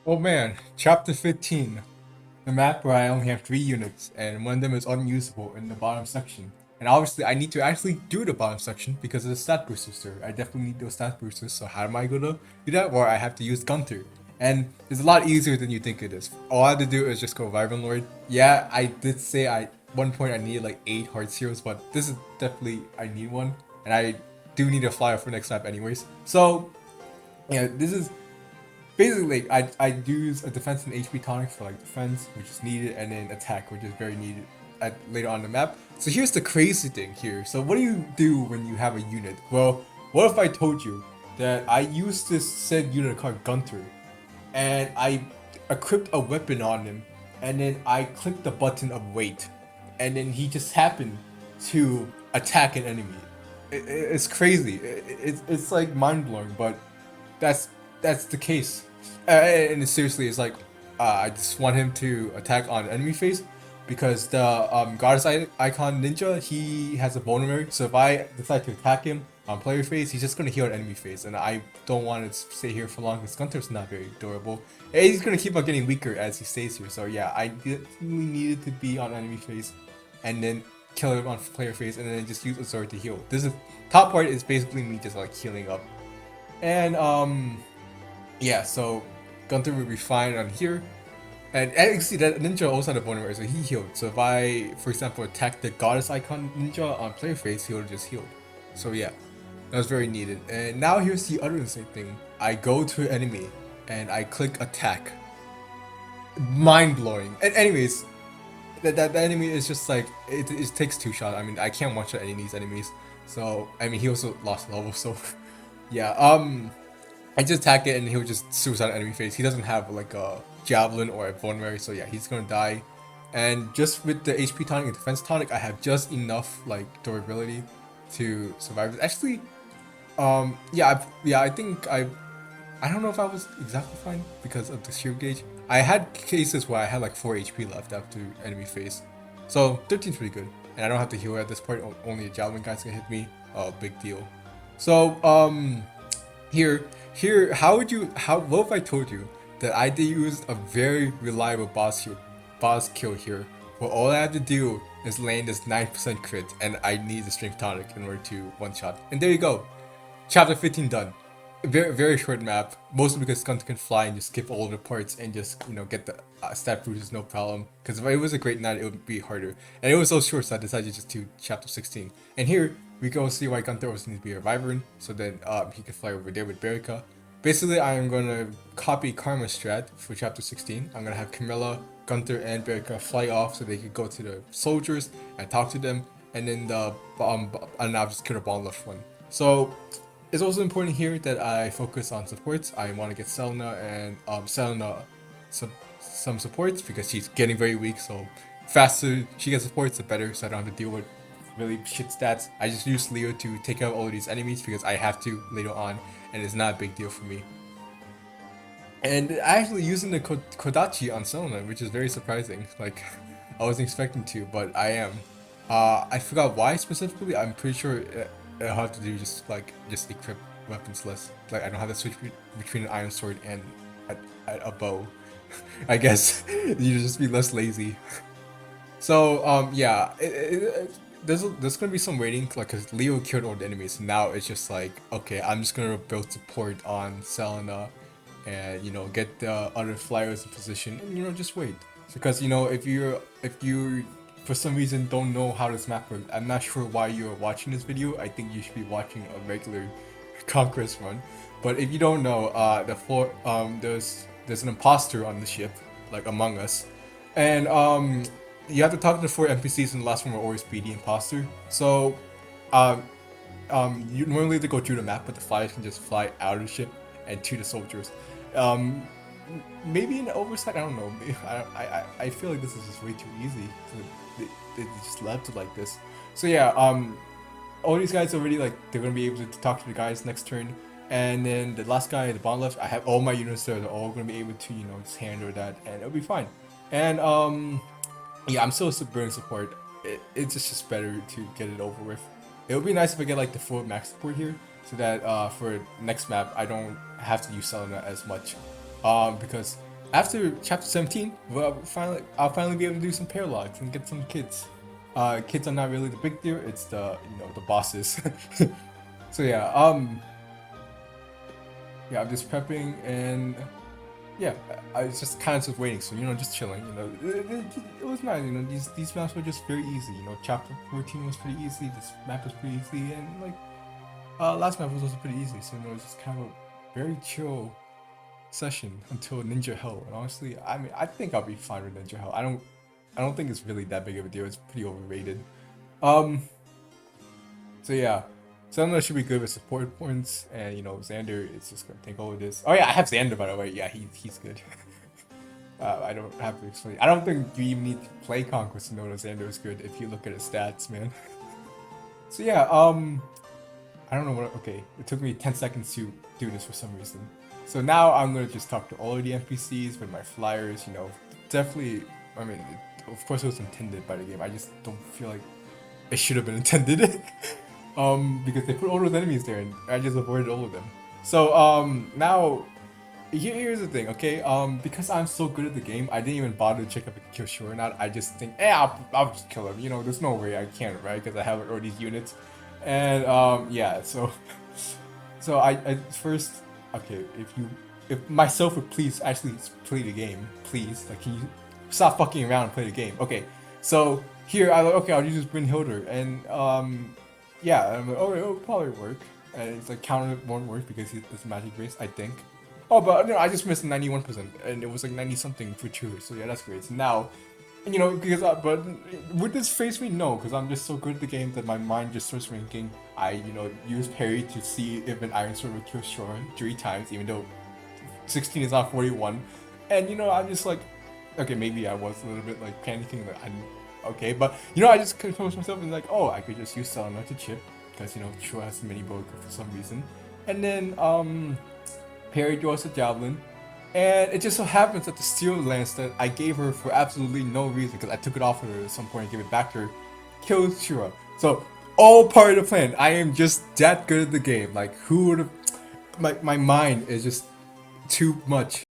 Oh man, chapter 15. The map where I only have 3 units, and one of them is unusable in the bottom section. And obviously, I need to actually do the bottom section because of the stat boosters there. I definitely need those stat boosters, so how am I gonna do that? Well, I have to use Gunter. And it's a lot easier than you think it is. All I have to do is just go Wyvern Lord. Yeah, I did say at one point I needed like 8 heart heroes, but this is definitely, I need one. And I do need a flyer for next map anyways. So, yeah, this is basically, I use a defense and HP tonic for like defense, which is needed, and then attack, which is very needed at later on the map. So here's the crazy thing here. So what do you do when you have a unit? Well, what if I told you that I used this said unit called Gunter, and I equipped a weapon on him, and then I clicked the button of wait, and then he just happened to attack an enemy. It's crazy. It's like mind blowing, but that's that's the case. And seriously, it's like I just want him to attack on enemy phase because the goddess icon ninja, he has a vulnerary. So if I decide to attack him on player phase, he's just gonna heal on enemy phase, and I don't want to stay here for long because Gunter's not very durable. And he's gonna keep on getting weaker as he stays here. So yeah, I definitely needed to be on enemy phase, and then kill him on player phase, and then just use a sword to heal. This is top part is basically me just like healing up. And yeah, so Gunter will be fine on here. And actually, that ninja also had a vulnerable, so he healed. So if I, for example, attack the goddess icon ninja on player phase, he would have just healed. So yeah, that was very needed. And now here's the other insane thing. I go to an enemy and I click attack. Mind blowing. And anyways, that enemy is just like it takes 2 shots. I mean, I can't one shot any of these enemies. So I mean, he also lost level. So yeah, I just attack it and he'll just suicide enemy face. He doesn't have like a javelin or a vulnerary, so yeah, he's gonna die. And just with the HP tonic and defense tonic, I have just enough like durability to survive. Actually, yeah, I think I don't know if I was exactly fine because of the shield gauge. I had cases where I had like 4 HP left after enemy phase, so 13's pretty good. And I don't have to heal at this point. Only a javelin guy's gonna hit me. Big deal. So here, what if I told you that I did use a very reliable boss kill here, where all I have to do is land this 9% crit, and I need the strength tonic in order to one shot. And there you go, chapter 15 done. Very short map, mostly because Gunter can fly and just skip all of the parts and just get the stat bruises no problem. Because if it was a great night, it would be harder. And it was so short, so I decided just to chapter 16. And here we go see why Gunter always needs to be a Wyvern, so then he can fly over there with Berica. Basically, I am gonna copy Karma strat for chapter 16. I'm gonna have Camilla, Gunter, and Berica fly off so they can go to the soldiers and talk to them, and then and I'll just kill the bomb left one. So it's also important here that I focus on supports. I want to get Selena and Selena some supports because she's getting very weak. So faster she gets supports, the better. So I don't have to deal with really shit stats. I just use Leo to take out all of these enemies because I have to later on, and it's not a big deal for me. And I actually using the Kodachi on Selena, which is very surprising. Like I wasn't expecting to, but I am. I forgot why specifically. I'm pretty sure I have to do just equip weapons less. Like I don't have to switch between an iron sword and a bow. I guess you just be less lazy. So yeah, there's gonna be some waiting, like, cause Leo killed all the enemies. Now it's just like, okay, I'm just gonna build support on Selena, and get the other flyers in position, and just wait. Because if you for some reason don't know how this map works, I'm not sure why you're watching this video. I think you should be watching a regular Conquest run. But if you don't know, there's an imposter on the ship, like Among Us, and you have to talk to the 4 NPCs, and the last one were always be the imposter. So um, you normally to go through the map, but the flyers can just fly out of the ship and to the soldiers. Um, Maybe an oversight. I don't know. I feel like this is just way too easy. So they just left it like this. So yeah. All these guys already, like, they're gonna be able to talk to the guys next turn. And then the last guy at the bottom left, I have all my units there. They're all gonna be able to just handle that, and it'll be fine. And yeah, I'm still burning support. It's just better to get it over with. It would be nice if I get like the full max support here, so that for next map I don't have to use Selena as much. Because after chapter 17, well, I'll finally be able to do some paralogs and get some kids. Kids are not really the big deal. It's the the bosses. So yeah, yeah, I'm just prepping and yeah, I was just kind of just waiting. So just chilling. It was nice. These maps were just very easy. Chapter 14 was pretty easy. This map was pretty easy, and like last map was also pretty easy. So it was just kind of a very chill session until Ninja Hell. And honestly, I mean, I think I'll be fine with Ninja Hell. I don't think it's really that big of a deal. It's pretty overrated. So yeah, Selena should be good with support points, and Xander is just gonna take all of this. Oh yeah, I have Xander by the way. Yeah, he's good. I don't have to explain. I don't think you even need to play Conquest to know that Xander is good if you look at his stats, man. So yeah, I don't know what. Okay, it took me 10 seconds to do this for some reason. So now I'm gonna just talk to all of the NPCs with my flyers. Definitely. I mean, of course it was intended by the game. I just don't feel like it should have been intended. Because they put all those enemies there and I just avoided all of them. So now here's the thing, okay? Because I'm so good at the game, I didn't even bother to check if I could kill Shura or not. I just think, I'll just kill him. There's no way I can't, right? Because I have all these units, and yeah. So I first, okay, if myself would please actually play the game, please, like, can you stop fucking around and play the game? Okay, so here I'll use Brynhildr, and yeah, I'm like, oh, it'll probably work. And it's like counter won't work because it's magic based, I think. Oh, but I just missed 91%, and it was like 90 something for true. So yeah, that's great. So now, because but would this face me? No, because I'm just so good at the game that my mind just starts ranking. I use parry to see if an Iron Sword will kill Shorin 3 times, even though 16 is not 41. And I'm just like, okay, maybe I was a little bit like panicking, like okay, but I just composed myself and like, oh, I could just use Selena to chip because Shura has mini bow for some reason, and then parry draws a javelin, and it just so happens that the steel lance that I gave her for absolutely no reason, because I took it off of her at some point and gave it back to her, kills Shura. So all part of the plan. I am just that good at the game. Like, who would have? My mind is just too much.